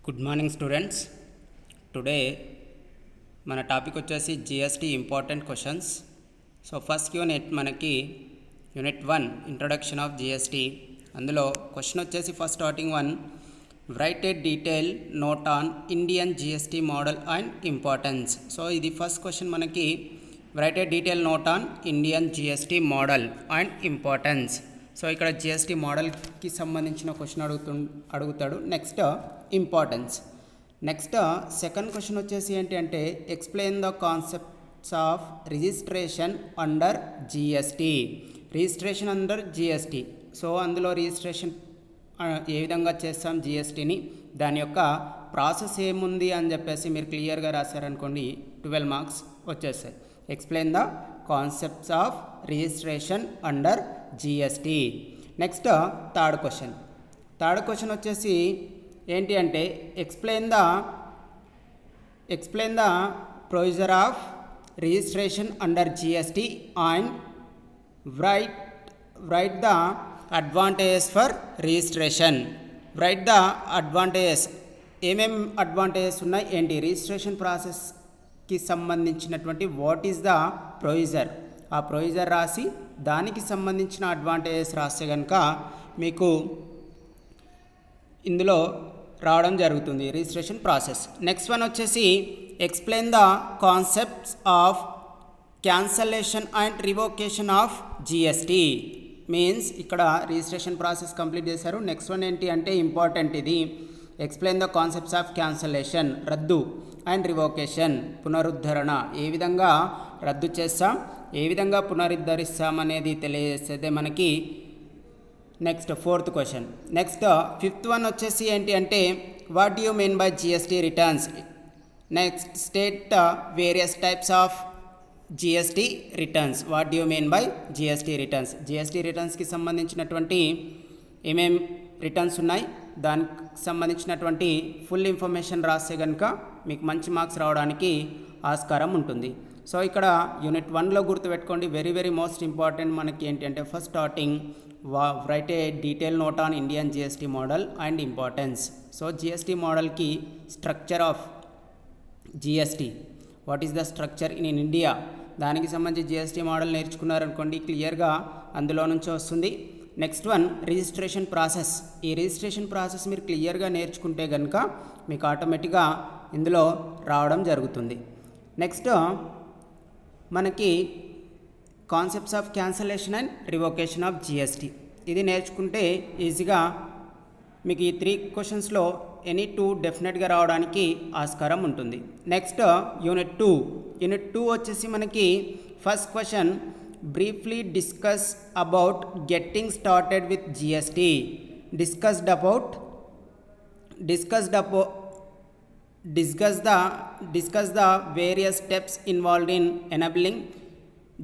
Good morning students. Today మన topic వచ్చేసి GST important questions. So first unit మనకి unit 1 introduction of GST. అందులో question వచ్చేసి first starting one, right a detail note on Indian GST model and importance. So ఇది first question మనకి, right a detail note on Indian GST model and importance. So ఇక్కడ GST మోడల్కి సంబంధించిన question అడుగుతాడు. Next importance. Next second question వచ్చేసి ఏంటి అంటే, explain the concepts of registration under GST. Registration under GST. So అందులో registration ఏ విధంగా చేస్తాం జిఎస్టీని, దాని యొక్క ప్రాసెస్ ఏముంది అని చెప్పేసి మీరు క్లియర్గా రాశారనుకోండి 12 మార్క్స్ వచ్చేస్తాయి. Explain the concepts of registration under GST. Next third question వచ్చేసి ఏంటి అంటే, explain the procedure of registration under GST and right the advantages for registration. Right the advantages. ఏమేం అడ్వాంటేజెస్ ఉన్నాయి ఏంటి, రిజిస్ట్రేషన్ ప్రాసెస్కి సంబంధించినటువంటి వాట్ ఈస్ ద ప్రొసీజర్, ఆ procedure రాసి దానికి సంబంధించిన అడ్వాంటేజెస్ రాస్తే కనుక మీకు ఇందులో రావడం జరుగుతుంది రిజిస్ట్రేషన్ ప్రాసెస్. నెక్స్ట్ వన్ వచ్చేసి, explain the concepts of cancellation and revocation of GST. Means ఇక్కడ రిజిస్ట్రేషన్ ప్రాసెస్ కంప్లీట్ చేశారు. నెక్స్ట్ వన్ ఏంటి అంటే ఇంపార్టెంట్ ఇది, explain the concepts of cancellation, రద్దు, అండ్ రివోకేషన్, పునరుద్ధరణ. ఏ విధంగా రద్దు చేస్తాం, ఏ విధంగా పునరుద్ధరిస్తాం అనేది తెలియజేసేదే మనకి next fourth question. Next fifth one వచ్చేసి ఏంటి అంటే, what you mean by GST returns. Next state various types of GST returns. What you mean by GST returns. GST రిటర్న్స్కి సంబంధించినటువంటి ఏమేం రిటర్న్స్ ఉన్నాయి, దానికి సంబంధించినటువంటి ఫుల్ ఇన్ఫర్మేషన్ రాస్తే కనుక మీకు మంచి మార్క్స్ రావడానికి ఆస్కారం ఉంటుంది. సో ఇక్కడ యూనిట్ 1లో గుర్తుపెట్టుకోండి, వెరీ వెరీ మోస్ట్ ఇంపార్టెంట్ మనకి ఏంటి అంటే, first starting write a detail note on Indian GST model and importance. So GST మోడల్కి structure of GST, what is the structure in India, దానికి సంబంధించి జిఎస్టీ మోడల్ నేర్చుకున్నారనుకోండి క్లియర్గా అందులో నుంచి వస్తుంది. Next one registration process. ఈ రిజిస్ట్రేషన్ ప్రాసెస్ మీరు క్లియర్గా నేర్చుకుంటే కనుక మీకు ఆటోమేటిక్గా ఇందులో రావడం జరుగుతుంది. నెక్స్ట్ మనకి concepts of cancellation and revocation of GST. ఇది నేర్చుకుంటే ఈజీగా మీకు ఈ 3 క్వశ్చన్స్లో ఎనీ 2 డెఫినెట్గా రావడానికి ఆస్కారం ఉంటుంది. నెక్స్ట్ యూనిట్ 2 వచ్చేసి మనకి first question, briefly discuss about getting started with GST. Discuss the various steps involved in enabling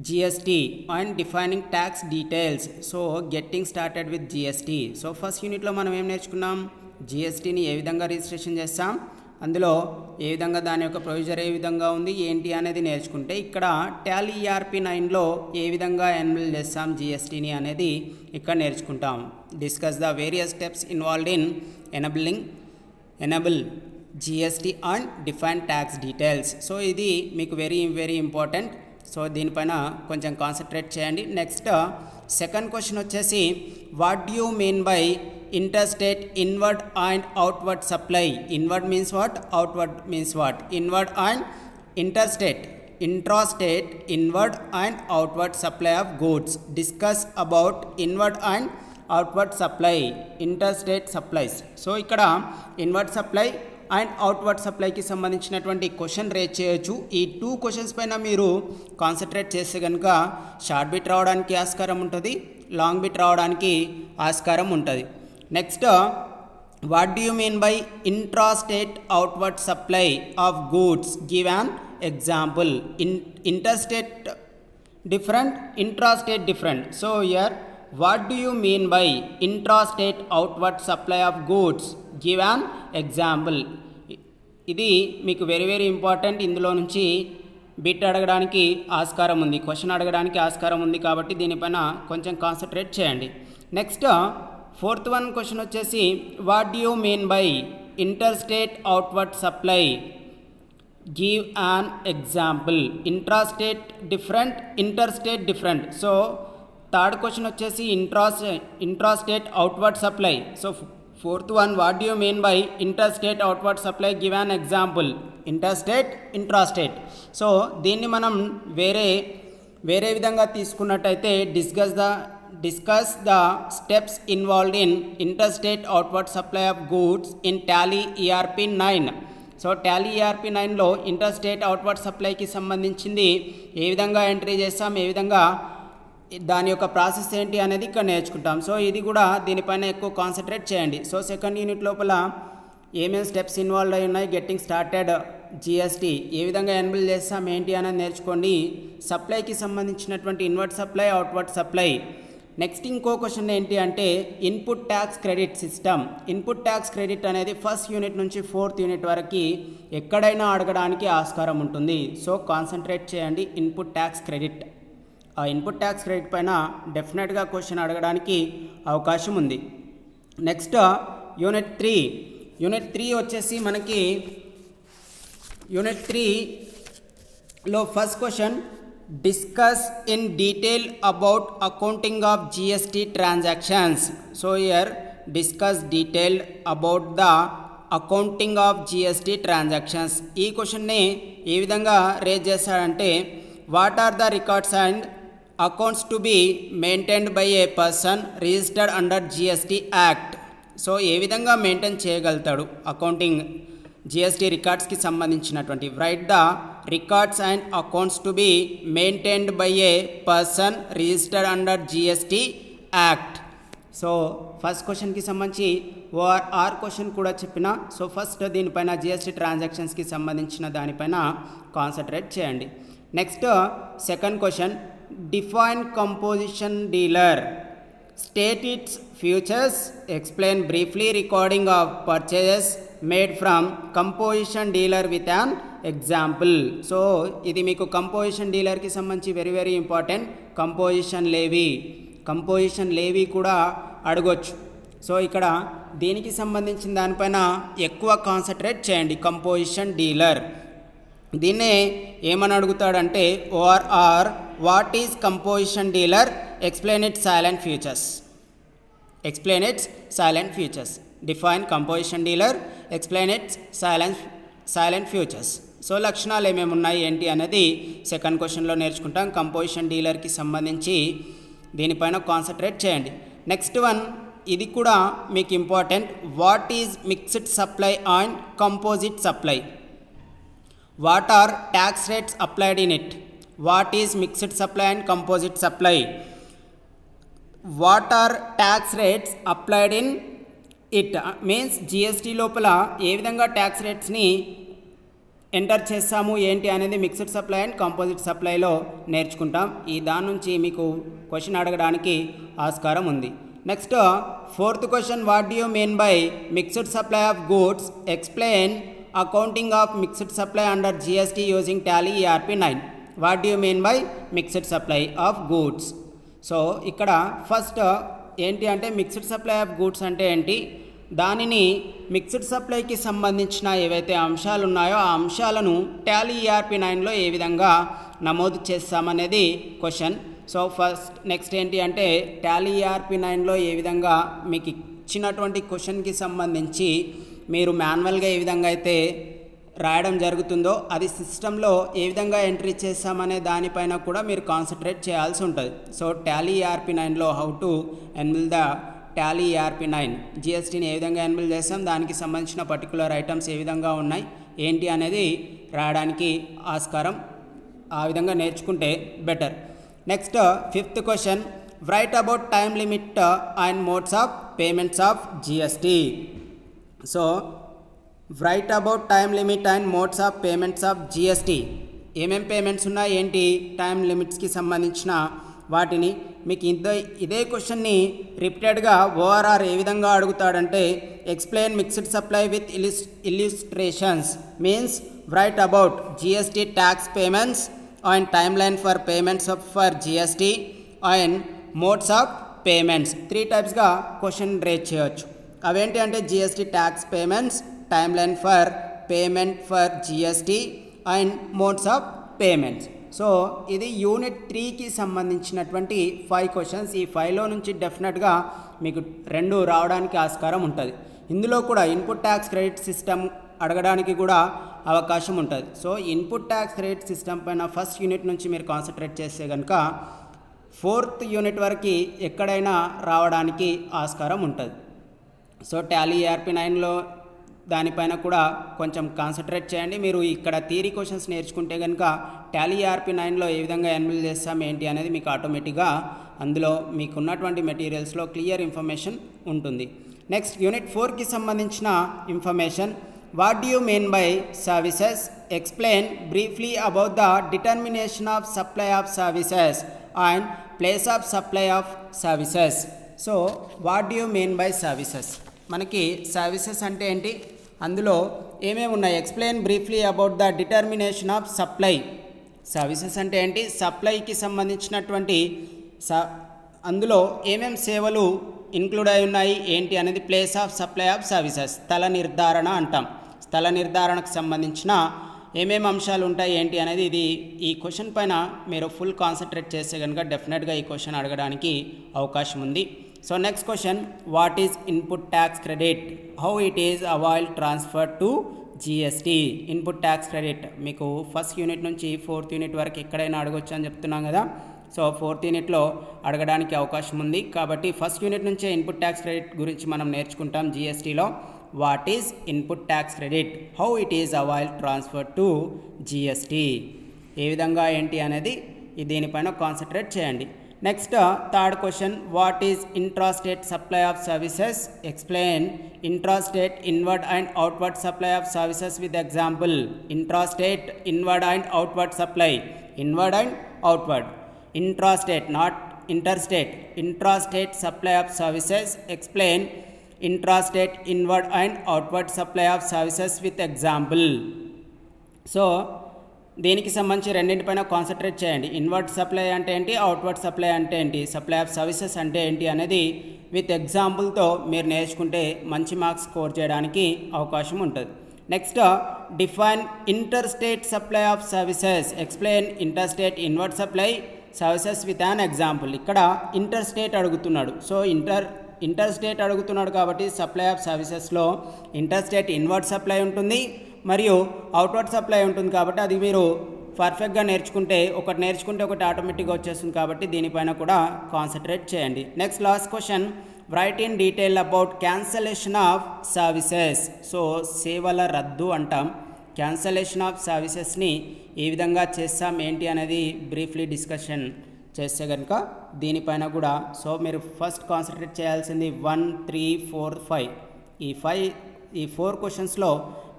GST and defining tax details. So getting started with GST. So first యూనిట్లో మనం ఏం నేర్చుకున్నాం, జిఎస్టీని ఏ విధంగా రిజిస్ట్రేషన్ చేస్తాం, అందులో ఏ విధంగా దాని యొక్క ప్రొసీజర్ ఏ విధంగా ఉంది ఏంటి అనేది నేర్చుకుంటే, ఇక్కడ టాలీ ERP 9లో ఏ విధంగా ఎనేబుల్ చేస్తాం జిఎస్టీని అనేది ఇక్కడ నేర్చుకుంటాం. Discuss the various steps involved in enable GST and define tax details. So ఇది మీకు వెరీ వెరీ ఇంపార్టెంట్. సో దీనిపైన కొంచెం కాన్సన్ట్రేట్ చేయండి. నెక్స్ట్ సెకండ్ క్వశ్చన్ వచ్చేసి, what do you mean by interstate inward and outward supply. Inward means what, outward means what. Inward and intrastate inward and outward supply of goods. Discuss about inward and outward supply, interstate supplies. So ఇక్కడ inward supply and outward సప్లైకి సంబంధించినటువంటి question raise చేయొచ్చు. ఈ 2 questions పైన మీరు concentrate చేస్తే కనుక short bit రావడానికి ఆస్కారం ఉంటుంది, లాంగ్ బిట్ రావడానికి ఆస్కారం ఉంటుంది. Next what do you mean by intrastate outward supply of goods. Give an example. Interstate different, intrastate different. So here what do you mean by intrastate outward supply of goods, give an example. ఇది మీకు very very important. ఇందులో నుంచి bit అడగడానికి ఆస్కారం ఉంది, question అడగడానికి ఆస్కారం ఉంది, కాబట్టి దీనిపైన కొంచెం కాన్సన్ట్రేట్ చేయండి. నెక్స్ట్ ఫోర్త్ వన్ క్వశ్చన్ వచ్చేసి, what do you mean by interstate outward supply. Give an example. Intrastate different, interstate different. So third question వచ్చేసి intrastate outward supply. So fourth one, what do you mean by interstate outward supply? Give an example. Interstate, intrastate. So దీన్ని మనం వేరే విధంగా తీసుకున్నట్టయితే discuss the steps involved in interstate outward supply of goods in Tally ERP 9. So Tally ERP 9లో interstate outward సప్లైకి సంబంధించింది ఏ విధంగా ఎంట్రీ చేస్తాం, ఏ విధంగా దాని యొక్క ప్రాసెస్ ఏంటి అనేది ఇక్కడ నేర్చుకుంటాం. సో ఇది కూడా దీనిపైన ఎక్కువ కాన్సన్ట్రేట్ చేయండి. సో సెకండ్ యూనిట్ లోపల ఏమేమి స్టెప్స్ ఇన్వాల్వ్ అయి ఉన్నాయి, గెట్టింగ్ స్టార్టెడ్ జిఎస్టీ ఏ విధంగా ఎనేబుల్ చేస్తాం ఏంటి అనేది నేర్చుకోండి. సప్లైకి సంబంధించినటువంటి inward supply, outward supply. Next ఇంకో క్వశ్చన్ ఏంటి అంటే input tax credit system. Input tax credit అనేది ఫస్ట్ యూనిట్ నుంచి ఫోర్త్ యూనిట్ వరకు ఎక్కడైనా అడగడానికి ఆస్కారం ఉంటుంది. సో కాన్సన్ట్రేట్ చేయండి ఇన్పుట్ ట్యాక్స్ క్రెడిట్. ఆ ఇన్పుట్ ట్యాక్స్ క్రెడిట్ పైన డెఫినెట్గా క్వశ్చన్ అడగడానికి అవకాశం ఉంది. Next unit 3. యూనిట్ 3 వచ్చేసి మనకి యూనిట్ 3లో first question, discuss in detail about accounting of GST transactions. So here discuss detailed about the accounting of GST transactions. ఈ క్వశ్చన్ని ఏ విధంగా రేజ్ చేస్తాడంటే what are the records and accounts to be maintained by a person registered under GST act. So ఏ విధంగా maintain చేయగలుగుతాడు accounting GST రికార్డ్స్కి సంబంధించినటువంటి. Write the records and accounts to be maintained by a person registered under GST act. So first క్వశ్చన్కి సంబంధించి OR question కూడా చెప్పిన. So first దీనిపైన జిఎస్టీ ట్రాన్సాక్షన్స్కి సంబంధించిన దానిపైన కాన్సన్ట్రేట్ చేయండి. Next second question, define composition dealer, state it's futures, explain briefly recording of purchases made from composition dealer with an example. So ఇది మీకు కంపోజిషన్ డీలర్కి సంబంధించి వెరీ వెరీ ఇంపార్టెంట్. కంపోజిషన్ లేవీ కూడా అడగొచ్చు. So ఇక్కడ దీనికి సంబంధించిన దానిపైన ఎక్కువ కాన్సన్ట్రేట్ చేయండి. కంపోజిషన్ డీలర్ దీన్నే ఏమని అడుగుతాడంటే or what is composition dealer, explain its salient features. Explain its salient features. Define composition dealer, explain its salient features. So లక్షణాలు ఏమేమి ఉన్నాయి ఏంటి అనేది సెకండ్ క్వశ్చన్లో నేర్చుకుంటాం. కంపోజిషన్ డీలర్కి సంబంధించి దీనిపైన కాన్సన్ట్రేట్ చేయండి. నెక్స్ట్ వన్, ఇది కూడా మీకు important. What is mixed supply and composite supply? What are tax rates applied in it? What is mixed supply and composite supply? What are tax rates applied in it? Means GST లోపల ఏ విధంగా tax రేట్స్ని enter చేస్తాము ఏంటి అనేది mixed supply and composite సప్లైలో నేర్చుకుంటాం. ఈ దాని నుంచి మీకు క్వశ్చన్ అడగడానికి ఆస్కారం ఉంది. Next fourth question, what do you mean by mixed supply of goods, explain accounting of mixed supply under GST using Tally ERP 9. What do you mean by mixed supply of goods? So ఇక్కడ first ఏంటి అంటే mixed supply of goods అంటే ఏంటి, దానిని mixed సప్లైకి సంబంధించిన ఏవైతే అంశాలు ఉన్నాయో ఆ అంశాలను టాలీ ERP 9లో ఏ విధంగా నమోదు చేస్తామనేది క్వశ్చన్. సో ఫస్ట్ నెక్స్ట్ ఏంటి అంటే టాలీ ERP 9లో ఏ విధంగా మీకు ఇచ్చినటువంటి క్వశ్చన్కి సంబంధించి మీరు మాన్యువల్గా ఏ విధంగా అయితే రాయడం జరుగుతుందో అది సిస్టంలో ఏ విధంగా ఎంట్రీ చేస్తామనే దానిపైన కూడా మీరు కాన్సన్ట్రేట్ చేయాల్సి ఉంటుంది. సో టాలీ ERP 9లో how to enable the Tally ERP 9 జిఎస్టీని ఏ విధంగా ఎన్బిల్ చేస్తాం, దానికి సంబంధించిన పర్టికులర్ ఐటమ్స్ ఏ విధంగా ఉన్నాయి ఏంటి అనేది రాయడానికి ఆస్కారం. ఆ విధంగా నేర్చుకుంటే better. Next fifth question, write about time limit and modes of payments of GST. So write about time limit and modes of payments of GST. ఏమేం పేమెంట్స్ ఉన్నాయి ఏంటి, టైం లిమిట్స్కి సంబంధించిన వాటిని మీకు ఇదే క్వశ్చన్ని రిపీటెడ్గా ఓఆర్ఆర్ ఏ విధంగా అడుగుతాడంటే explain mixed supply with illustrations. Means write about GST tax payments and time line for payments for GST and modes of payments. 3 టైప్స్గా క్వశ్చన్ రేజ్ చేయవచ్చు. అవేంటి అంటే GST tax payments, time line for payment for GST and modes of payments. So ఇది unit 3కి సంబంధించినటువంటి 5 questions. ఈ 5లో నుంచి డెఫినెట్గా మీకు 2 రావడానికి ఆస్కారం ఉంటుంది. ఇందులో కూడా ఇన్పుట్ ట్యాక్స్ క్రెడిట్ సిస్టమ్ అడగడానికి కూడా అవకాశం ఉంటుంది. So input tax credit system పైన ఫస్ట్ యూనిట్ నుంచి మీరు కాన్సన్ట్రేట్ చేస్తే కనుక 4th యూనిట్ వరకు ఎక్కడైనా రావడానికి ఆస్కారం ఉంటుంది. సో టాలీ ERP9లో దానిపైన కూడా కొంచెం కాన్సన్ట్రేట్ చేయండి. మీరు ఇక్కడ థియరీ క్వశ్చన్స్ నేర్చుకుంటే కనుక టాలీ ERP9లో ఏ విధంగా ఎన్రోల్ చేస్తాం ఏంటి అనేది మీకు ఆటోమేటిక్గా అందులో మీకు ఉన్నటువంటి మెటీరియల్స్లో క్లియర్ ఇన్ఫర్మేషన్ ఉంటుంది. నెక్స్ట్ యూనిట్ 4కి సంబంధించిన information. What do you mean by services? Explain briefly about the determination of supply of services and place of supply of services. So what do you mean by services? మనకి services అంటే ఏంటి, అందులో ఏమేమి ఉన్నాయి? Explain briefly about the determination of supply. Services అంటే ఏంటి? సప్లైకి సంబంధించినటువంటి అందులో ఏమేమి సేవలు ఇంక్లూడ్ అయి ఉన్నాయి ఏంటి అనేది place of supply of services, స్థల నిర్ధారణ అంటాం. స్థల నిర్ధారణకు సంబంధించిన ఏమేమి అంశాలు ఉంటాయి ఏంటి అనేది ఇది ఈ క్వశ్చన్ పైన మీరు ఫుల్ కాన్సన్ట్రేట్ చేస్తే కనుక డెఫినెట్గా ఈ క్వశ్చన్ అడగడానికి అవకాశం ఉంది. So next question, what is input tax credit? How it is availed transfer to GST? Input tax credit మీకు ఫస్ట్ యూనిట్ నుంచి 4th యూనిట్ వరకు ఎక్కడైనా అడగొచ్చు అని చెప్తున్నాం కదా. సో 4th యూనిట్లో అడగడానికి అవకాశం ఉంది కాబట్టి ఫస్ట్ యూనిట్ నుంచే ఇన్పుట్ ట్యాక్స్ క్రెడిట్ గురించి మనం నేర్చుకుంటాం. జిఎస్టీలో what is input tax credit, how it is availed transfer to GST, ఏ విధంగా ఏంటి అనేది దీనిపైన కాన్సన్ట్రేట్ చేయండి. Next third question, what is intrastate supply of services? Explain intrastate inward and outward supply of services with example. Intrastate inward and outward supply, inward and outward. Intrastate, not interstate. Intrastate supply of services. Explain intrastate inward and outward supply of services with example. So దీనికి సంబంధించి రెండింటిపైన concentrate చేయండి. Inward supply అంటే ఏంటి, outward supply అంటే ఏంటి, supply of services అంటే ఏంటి అనేది విత్ ఎగ్జాంపుల్తో మీరు నేర్చుకుంటే మంచి మార్క్స్ స్కోర్ చేయడానికి అవకాశం ఉంటుంది. Next define interstate supply of services. Explain interstate inward supply services with an example. ఇక్కడ ఇంటర్ స్టేట్ అడుగుతున్నాడు. సో ఇంటర్ స్టేట్ అడుగుతున్నాడు కాబట్టి సప్లై ఆఫ్ సర్వీసెస్లో ఇంటర్ స్టేట్ ఇన్వర్డ్ సప్లై ఉంటుంది మరియు అవుట్వర్డ్ సప్లై ఉంటుంది కాబట్టి అది మీరు పర్ఫెక్ట్గా నేర్చుకుంటే ఒకటి ఆటోమేటిక్గా వచ్చేస్తుంది కాబట్టి దీనిపైన కూడా కాన్సన్ట్రేట్ చేయండి. Next last question, right in detail about cancellation of services. So సేవల రద్దు అంటాం. క్యాన్సలేషన్ ఆఫ్ సర్వీసెస్ని ఏ విధంగా చేస్తాం ఏంటి అనేది బ్రీఫ్లీ డిస్కషన్ చేస్తే కనుక దీనిపైన కూడా సో మీరు ఫస్ట్ కాన్సన్ట్రేట్ చేయాల్సింది 1, 3, 4, 5 ఈ 4 క్వశ్చన్స్లో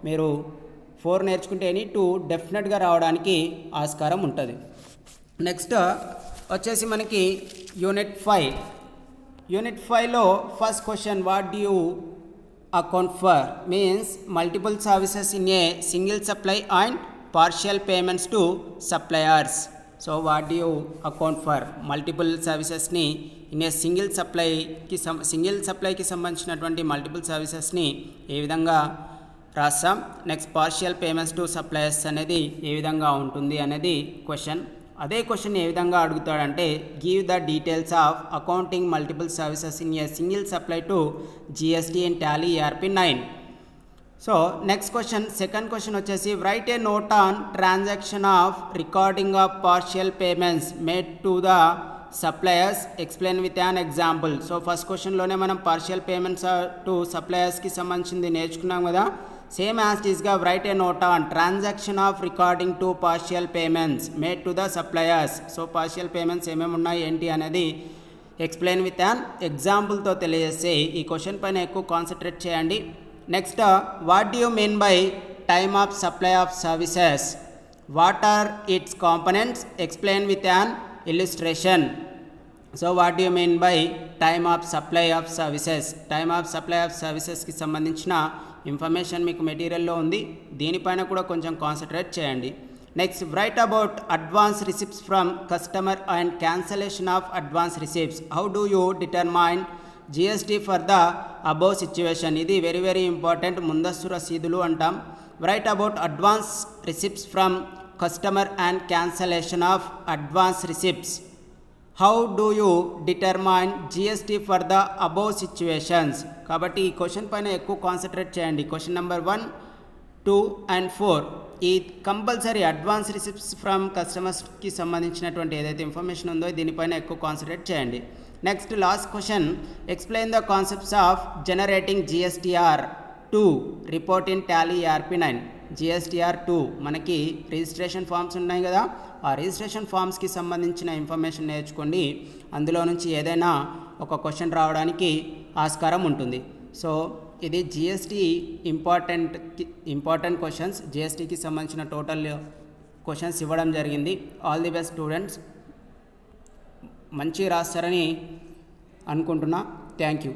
మీరు 4 నేర్చుకుంటే ఎనీ 2 డెఫినెట్గా రావడానికి ఆస్కారం ఉంటుంది. నెక్స్ట్ వచ్చేసి మనకి యూనిట్ 5లో first question, what do you account for? Means multiple services in a single supply and partial payments to suppliers. So what do you account for? Multiple services ni in a single supply ki సంబంధించినటువంటి multiple సర్వీసెస్ని ఏ విధంగా రాస్తాం. Next partial payments to suppliers అనేది ఏ విధంగా ఉంటుంది అనేది question. అదే question ఏ విధంగా అడుగుతాడంటే, give the details of accounting multiple services in a single supply to GST and Tally ERP9. So next question, second question వచ్చేసి, write a note on transaction of recording of partial payments made to the suppliers. Explain with an example. So first క్వశ్చన్లోనే మనం partial payments to సప్లయర్స్కి సంబంధించింది నేర్చుకున్నాం కదా. Same as ఈస్గా write a note on transaction of recording to partial payments made to the suppliers. So partial payments ఏమేమి ఉన్నాయి ఏంటి అనేది ఎక్స్ప్లెయిన్ విత్ యాన్ ఎగ్జాంపుల్తో తెలియజేస్తే ఈ క్వశ్చన్ పైన ఎక్కువ కాన్సన్ట్రేట్ చేయండి. Next, what do you mean by time of supply of services? What are its components? Explain with an illustration. So what do you mean by time of supply of services? Time of supply of సర్వీసెస్కి సంబంధించిన information మీకు మెటీరియల్లో ఉంది, దీనిపైన కూడా కొంచెం concentrate చేయండి. Next, write about advance receipts from customer and cancellation of advance receipts. How do you determine GST for the above situation. ఇది very important, ముందస్తు రసీదులు అంటాం. Write about advance receipts from customer and cancellation of advance receipts. How do you determine GST for the above situations. కాబట్టి ఈ question పైన ఎక్కువ concentrate చేయండి. Question number 1, 2 and 4 ఈ కంపల్సరీ అడ్వాన్స్ రిసిప్ట్స్ ఫ్రమ్ కస్టమర్స్కి సంబంధించినటువంటి ఏదైతే ఇన్ఫర్మేషన్ ఉందో దీనిపైన ఎక్కువ కాన్సన్ట్రేట్ చేయండి. Next last question, explain the concepts of generating GSTR 2 report in Tally ERP9. GSTR 2 మనకి రిజిస్ట్రేషన్ ఫామ్స్ ఉన్నాయి కదా, ఆ రిజిస్ట్రేషన్ ఫామ్స్కి సంబంధించిన ఇన్ఫర్మేషన్ నేర్చుకోండి. అందులో నుంచి ఏదైనా ఒక క్వశ్చన్ రావడానికి ఆస్కారం ఉంటుంది. సో ఇది జిఎస్టీ ఇంపార్టెంట్ క్వశ్చన్స్, జిఎస్టీకి సంబంధించిన టోటల్ క్వశ్చన్స్ ఇవ్వడం జరిగింది. ఆల్ ది బెస్ట్ స్టూడెంట్స్, మంచి రాస్తారని అనుకుంటున్నా. Thank you.